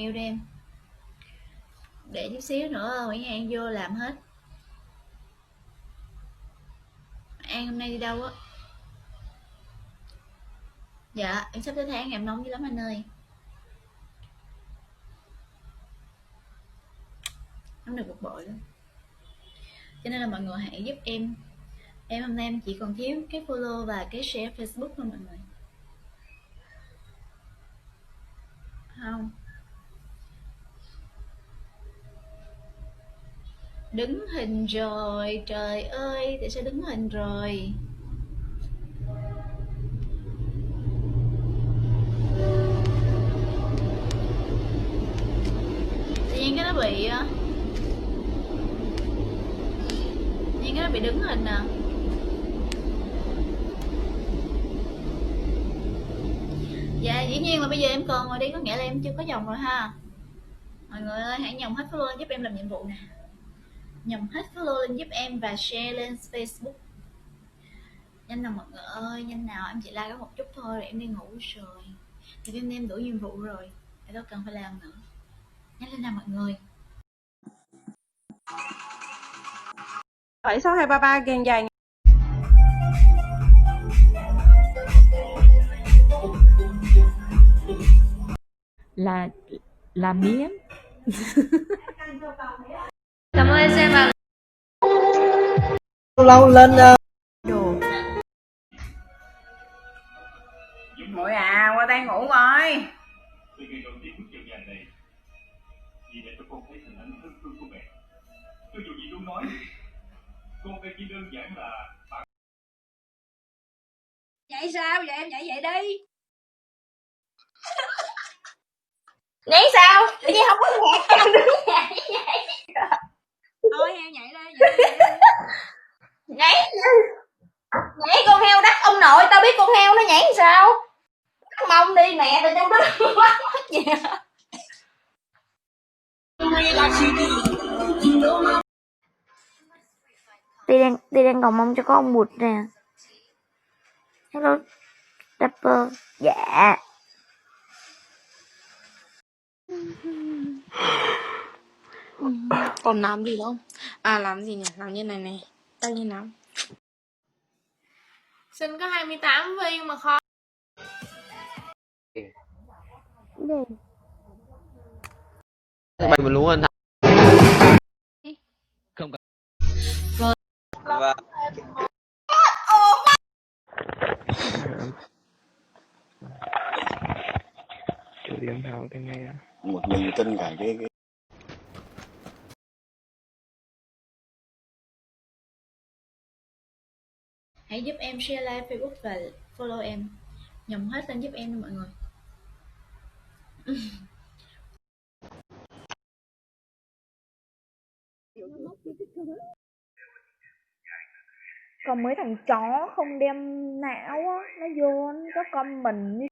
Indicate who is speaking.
Speaker 1: Yêu đi em. Để chút xíu nữa Nguyễn An vô làm hết. An hôm nay đi đâu á? Dạ em sắp tới tháng em nóng dữ lắm anh ơi. Nóng được bực bội luôn. Cho nên là mọi người hãy giúp em. Em hôm nay em chỉ còn thiếu cái follow và cái share Facebook thôi mọi người. Không. Đứng hình rồi, trời ơi, tại sao đứng hình rồi? Tự nhiên cái nó bị tự nhiên cái nó bị đứng hình nè. Dạ dĩ nhiên là bây giờ em còn rồi đi, có nghĩa là em chưa có dòng rồi ha. Mọi người ơi hãy nhồng hết follow giúp em làm nhiệm vụ nè. Nhầm hết follow lên giúp em và share lên Facebook. Nhanh nào mọi người ơi, nhanh nào, em chỉ like có một chút thôi rồi em đi ngủ rồi. Thì em đủ nhiệm vụ rồi, em đâu cần phải làm nữa. Nhanh lên nào mọi người.
Speaker 2: 76233 gan dài
Speaker 3: là miếng.
Speaker 1: Cảm ơn em xem vào
Speaker 2: lâu lên
Speaker 1: đồ.
Speaker 4: Muội à, qua tay ngủ rồi. Nhảy sao vậy? Em nhảy vậy đi. Nhảy sao? Tự nhiên không có nhạc em đứng nhảy vậy. Thôi heo nhảy đi, nhảy nhảy con heo đắt ông nội, tao biết con heo nó nhảy sao? Đắt mông đi mẹ, từ trong đó mất gì.
Speaker 5: Ti đang cầu mong cho có ông Bụt nè. Hello rapper. Dạ.
Speaker 2: còn làm gì đâu. À làm gì nhỉ? Làm như này này. Tay như nào? Xin có 28 viên mà khó.
Speaker 6: Bạn mình luôn anh không cần. Và
Speaker 7: Chủ điểm thảo cái này à?
Speaker 8: Một mình tin cả cái
Speaker 1: Hãy giúp em share like Facebook và follow em. Nhầm hết lên giúp em mọi người.
Speaker 5: Còn mấy thằng chó không đem não á, nó vô nó có comment